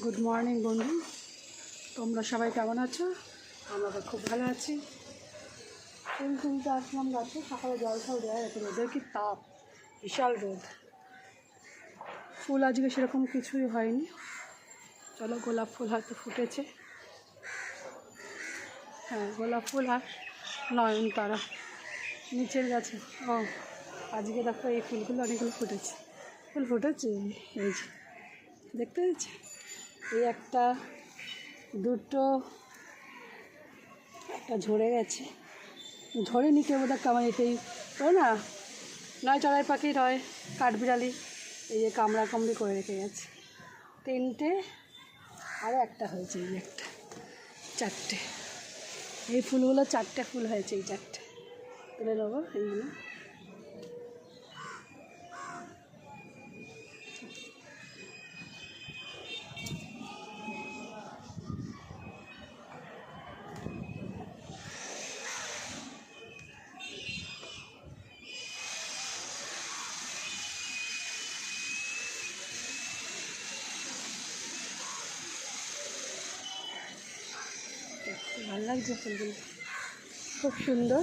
Good morning বন্ধু, তোমরা সবাই কেমন আছো? আমরা তো খুব ভালো আছি। ফুল তুলতে আসলাম গাছে, সকালে জল ফল দেওয়া এত রোদের কি তাপ, বিশাল রোদ। ফুল আজকে সেরকম কিছুই হয়নি। চলো, গোলাপ ফুল হয়তো ফুটেছে। হ্যাঁ, গোলাপ ফুল আর নয়নতারা নিচের গাছে। ও আজকে দেখো এই ফুলগুলো অনেকগুলো ফুটেছে। ফুল ফুটেছে, এই যে দেখতে পেয়েছি। এই একটা, দুটো, একটা ঝরে গেছে। ঝরে নিতে বোধ হয় কামাই সেই ও না, নয় চড়াই পাখি নয় কাঠবিড়ালি, এই যে কামড়া কামড়ি করে রেখে গেছে। তিনটে, আরও একটা হয়েছে, এই একটা, চারটে। এই ফুলগুলো চারটে ফুল হয়েছে, এই চারটে তুলে নেবো এইগুলো। ভালো লাগছে ফুলগুলো, খুব সুন্দর।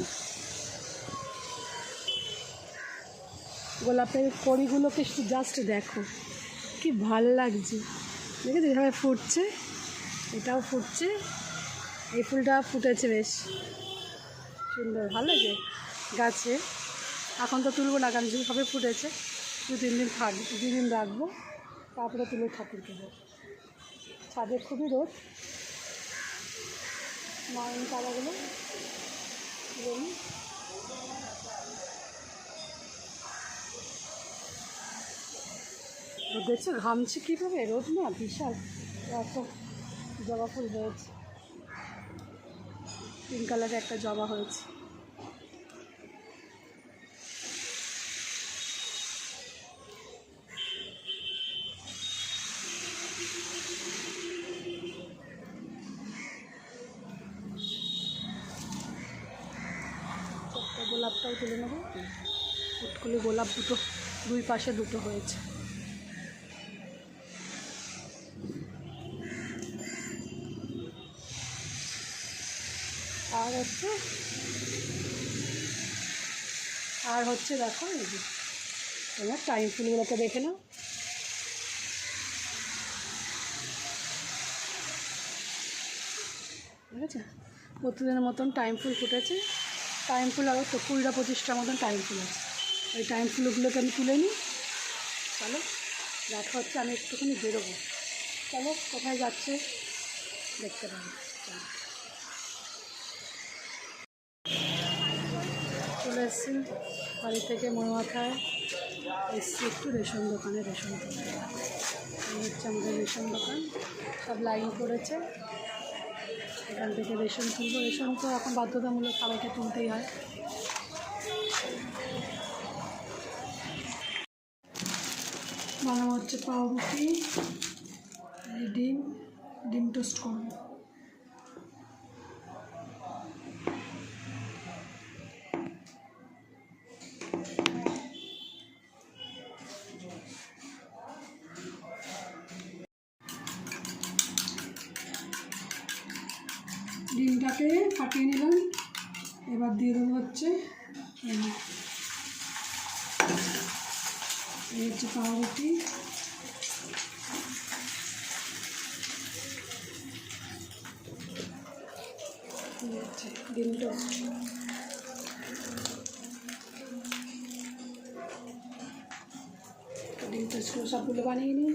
গোলাপের কড়িগুলোকে জাস্ট দেখো, কি ভাল লাগছে। দেখেছি এভাবে ফুটছে, এটাও ফুটছে, এই ফুলটা ফুটেছে বেশ সুন্দর, ভালো লাগে গাছে। এখন তো তুলবো না, কারণ যেভাবে ফুটেছে 2-3 দিন থাকবে, 2 দিন রাখবো, তারপরে তুলে ঠাকুর দেবো। ছাদে খুবই রোদ। নয়নতারাগুলো বলি, দেখছো ঘামছে কীভাবে, রোদ না বিশাল। এত জবা ফুল হয়েছে, পিঙ্ক কালারের একটা জবা হয়েছে। গোলাপটাও তুলে নেবো। ফুটকুলি গোলাপ দুটো, দুই পাশে দুটো হয়েছে। আর হচ্ছে দেখো, এই যে তোমার টাইম ফুলগুলোকে দেখে নাও। ঠিক আছে, প্রতিদিনের মতন টাইম ফুল ফুটেছে। টাইম ফুল আরও তো 20-25টার মতন টাইম ফুল আছে। ওই টাইম ফুলগুলোকে আমি তুলে নিই। চলো, দেখা হচ্ছে, আমি একটুখানি বেরোবো। চলো, কোথায় যাচ্ছে দেখতে পাবো। চলে এসেছি বাড়ি থেকে, মাথায় এসছি একটু রেশন দোকানে। রেশন তুলতে হচ্ছে আমাদের রেশন দোকান, সব লাইন করেছে। এখান থেকে রেশন তুলবো। রেশন তো এখন বাধ্যতামূলক, সবাইকে তুলতেই হয়। বানানো হচ্ছে পাউরুটি, ডিম টোস্ট করবো। ডিমটাকে ফাটিয়ে নিলাম, এবার দিয়ে দেবো হচ্ছে এই হচ্ছে পাউরুটি। ডিম টোস্ট, ডিম টোস্ট করে সবগুলো বানিয়ে নিই।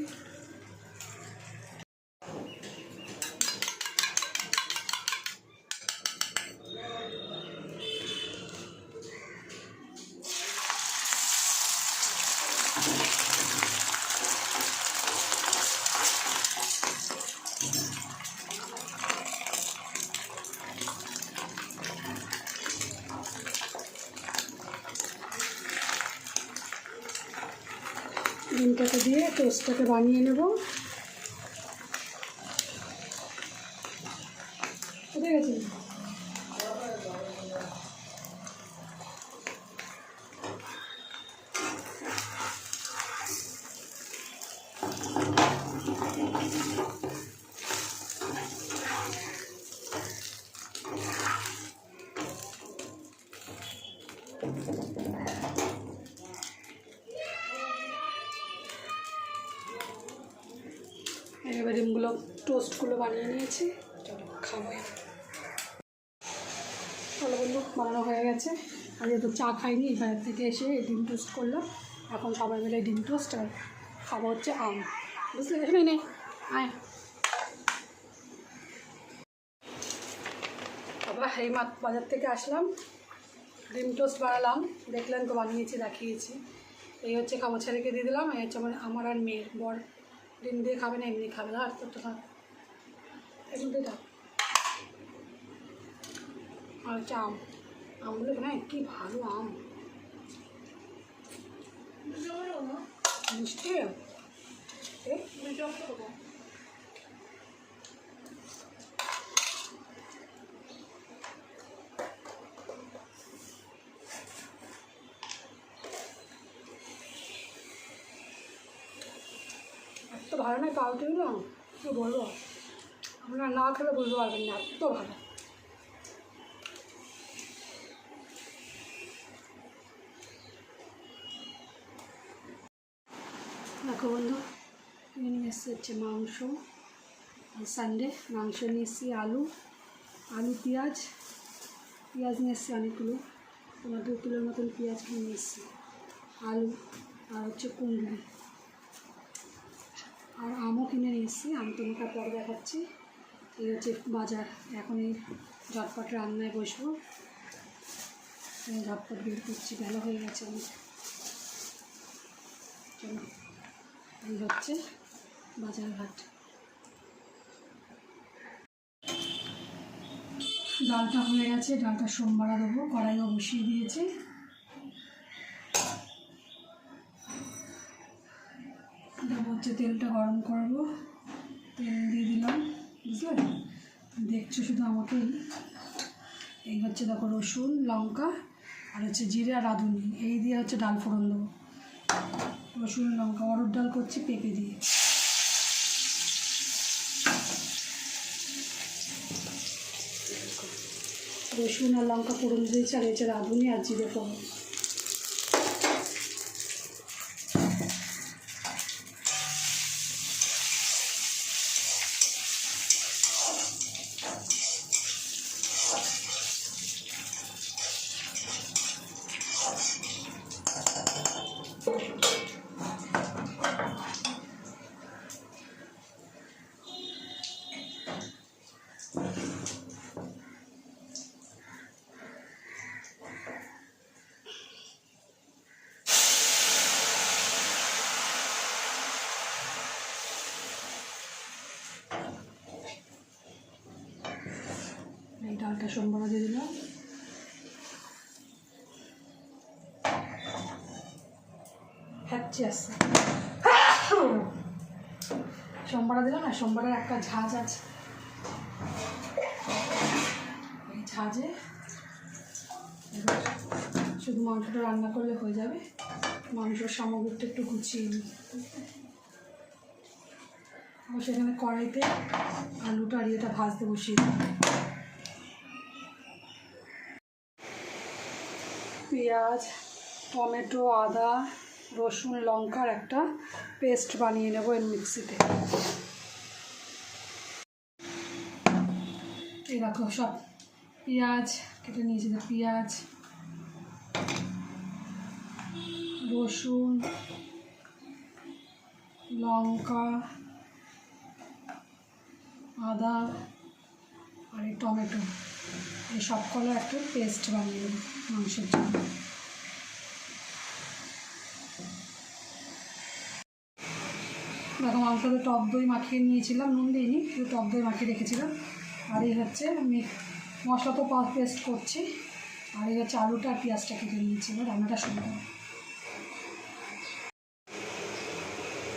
ডিমটাকে দিয়ে টোস্টটাকে বানিয়ে নেব। কোথায় গেছে? ডিমগুলো টোস্টগুলো বানিয়ে নিয়েছি, চলো খাবো। চলো বন্ধু, বানানো হয়ে গেছে। আর যেহেতু চা খাইনি, বাইরে থেকে এসে ডিম টোস্ট করলাম। এখন সবাই মিলে ডিম টোস্ট আর খাবো হচ্ছে আম, বুঝলে? এখানে নেই, আয় বাবা। এই বাজার থেকে আসলাম, ডিম টোস্ট বানালাম, দেখলেন তো, বানিয়েছি, দেখিয়েছি। এই হচ্ছে খাবো, ছেলেকে দিয়ে দিলাম। এই হচ্ছে আমার আর মেয়ের বর ডিম দিয়ে খাবে না, এমনি খাবে না। আর তো থাক, এমনি থাক। আর হচ্ছে আমগুলো না, কি ভালো আম, মিষ্টি। এত ভালো নয় পাউরুটিগুলো, কী বলবো, আপনারা না খেলে বুঝতে পারবেন না, এত ভালো। দেখো বন্ধু, নিয়ে এসছি হচ্ছে মাংস, সানডে মাংস নিয়ে এসছি, আলু পেঁয়াজ নিয়ে এসছি অনেকগুলো, তোমার 2 কিলোর মতন পেঁয়াজ কিনে এসছি, আলু আর হচ্ছে কুমড়ো, আর আমও কিনে নিয়ে এসছি। আম তোমাকে পরে দেখাচ্ছি। এই হচ্ছে বাজার। এখন এই ঝটপট রান্নায় বসবো, ঝটপট বের করছি, ভালো হয়ে গেছে অনেক। চলো, এই হচ্ছে বাজার ঘাট। ডালটা হয়ে গেছে, ডালটা সোমবারা দেবো, কড়াইও বসিয়ে দিয়েছি। দেবো হচ্ছে তেলটা গরম করবো, তেল দিয়ে দিলাম, বুঝলে? দেখছো শুধু আমাকেই। এই হচ্ছে দেখো রসুন, লঙ্কা আর হচ্ছে জিরে আর রাঁধুনি, এই দিয়ে হচ্ছে ডাল ফোড়ন দেবো। রসুন, লঙ্কা, অরড় ডাল করছি পেঁপে দিয়ে। রসুন আর লঙ্কা ফোড়ন দিয়েছি, আর হচ্ছে রাঁধুনি আর জিরে ফোড়ন। এই ডালটা সোমবারা দিয়ে দিলাম। খাচ্ছি আসছে, সোমবারা দিলাম না, সোমবারের একটা ঝাঁজ আছে, এই ঝাঁজে শুধু মাংসটা রান্না করলে হয়ে যাবে। মাংসের সামগ্রীটা একটু গুছিয়ে নিই। আবার সেখানে কড়াইতে আলুটা আর ইয়েটা ভাজতে বসিয়ে দিই। পেঁয়াজ, টমেটো, আদা, রসুন, লঙ্কার একটা পেস্ট বানিয়ে নেবো এর মিক্সিতে। এই দেখো সব পেঁয়াজ কেটে নিয়েছি, পেঁয়াজ, রসুন, লঙ্কা, আদা আর এই টমেটো, এই সবগুলো একটা পেস্ট বানিয়ে দেবো মাংসের জন্য। দেখো মাংসতে টক দই মাখিয়ে নিয়েছিলাম, নুন দিইনি, শুধু টক দই মাখিয়ে রেখেছিলাম। আর এই হচ্ছে আমি মশলা তো পেস্ট করছি, আর এই হচ্ছে আলুটা আর পেঁয়াজটা কেটে নিয়েছিল, রান্নাটা শুরু করব।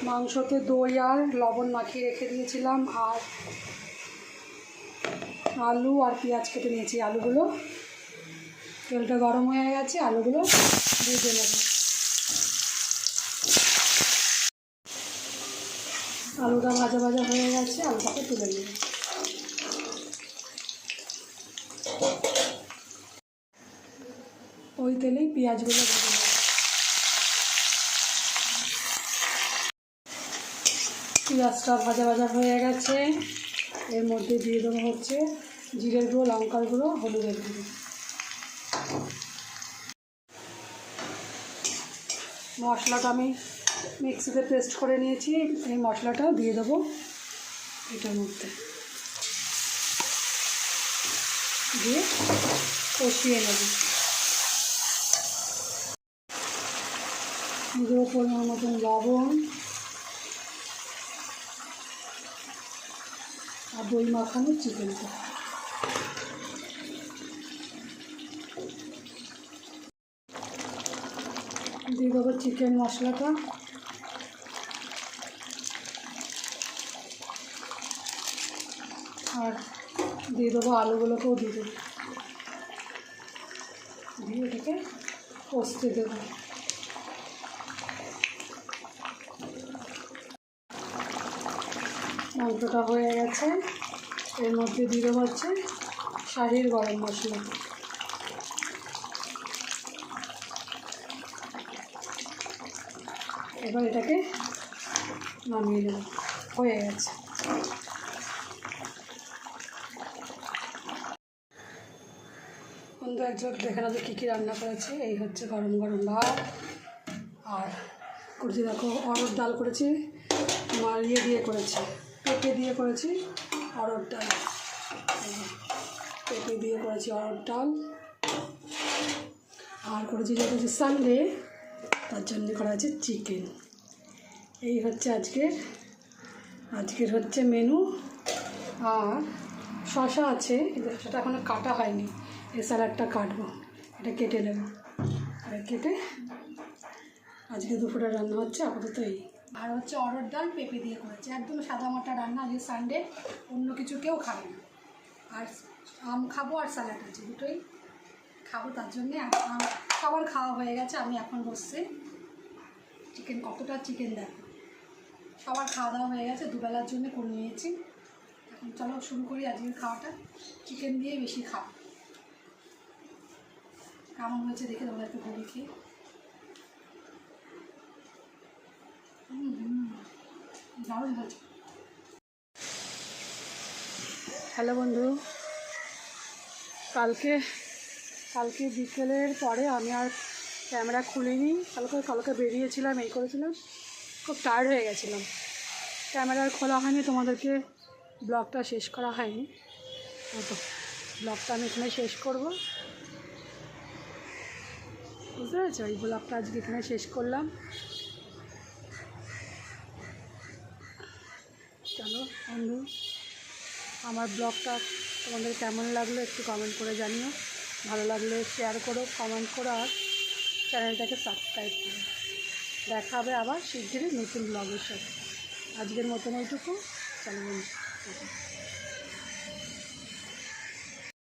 মাংসতে দই আর লবণ মাখিয়ে রেখে দিয়েছিলাম, আর আলু আর পেঁয়াজ কেটে নিয়েছি। আলুগুলো, তেলটা গরম হয়ে গেছে, আলুগুলো ভেজে নেব। আলুটা ভাজা ভাজা হয়ে গেছে, আলুটাকে তুলে নেব। ওই তেলেই পেঁয়াজগুলো ভেজে নেব। পেঁয়াজটা ভাজা ভাজা হয়ে গেছে। এর মধ্যে দিয়ে দেবো হচ্ছে জিরের গুঁড়ো, লঙ্কার গুঁড়ো, হলুদের গুঁড়ো। মশলাটা আমি মিক্সিতে পেস্ট করে নিয়েছি। এই মশলাটা দিয়ে দেবো এটার মধ্যে, দিয়ে কষিয়ে নেব। দিয়ে দেবো পরিমাণ মতন লবণ আর দই মাখানো চিকেনটা। দিয়ে দেবো চিকেন মশলাটা, আর দিয়ে দেবো আলুগুলোকেও দিয়ে দেবো, দিয়ে এটাকে কষতে দেবো। মাংসটা হয়ে গেছে। এর মধ্যে দিয়ে দেবো হচ্ছে শাহির গরম মশলা। এবার এটাকে নামিয়ে দেবো, হয়ে গেছে। বন্ধু একজন দেখে না যে কী কী রান্না করেছে। এই হচ্ছে গরম গরম ভাত, আর করেছি দেখো অরহর ডাল করেছি, তোমার ইয়ে দিয়ে করেছি, পেঁপে দিয়ে করেছি অরহর ডাল, পেঁপে দিয়ে করেছি অরহর ডাল। আর করেছি যেটা হচ্ছে সানডে, তার জন্য করা হয়েছে চিকেন। এই হচ্ছে আজকের হচ্ছে মেনু। আর শশা আছে, কিন্তু শশাটা এখনও কাটা হয়নি, এই স্যালাডটা কাটবো, এটা কেটে নেব। আর কেটে আজকে দুপুরে রান্না হচ্ছে আপাতত এই। আর হচ্ছে অরহর ডাল পেঁপে দিয়ে করেছে, একদম সাদা মাটা রান্না। আজকে সানডে, অন্য কিছু কেউ খাবে না। আর আম খাবো আর স্যালাড আছে, দুটোই খাবো। তার জন্যে সবার খাওয়া হয়ে গেছে, আমি এখন বসছি। চিকেন কতটা চিকেন দেখো, সবার খাওয়া দাওয়া হয়ে গেছে, দুবেলার জন্য করে নিয়েছি। এখন চলো শুরু করি আজকের খাওয়াটা। চিকেন দিয়ে বেশি খাও, কেমন হয়েছে দেখে তোমাদেরকে বলি খেয়ে। দারুণ হয়েছে। হ্যালো বন্ধু, কালকে বিকেলের পরে আমি আর ক্যামেরা খুলিনি। কালকে বেরিয়েছিলাম, এই করেছিলাম, খুব টায়ার্ড হয়ে গেছিলাম। ক্যামেরা খোলা হয়নি, তোমাদেরকে ব্লগটা শেষ করা হয়নি। তো ব্লগটা আমি এখানে শেষ করব, বুঝতে পেরেছো? এই ব্লগটা আজকে এখানে শেষ করলাম। চলো বন্ধু, আমার ব্লগটা তোমাদের কেমন লাগলো একটু কমেন্ট করে জানিও। ভালো লাগলে শেয়ার করো, কমেন্ট করো, আর চ্যানেলটাকে সাবস্ক্রাইব করো। দেখা হবে আবার শিগগিরই নতুন ব্লগের সাথে। আজকের মতন এইটুকু, চলো বন্ধু।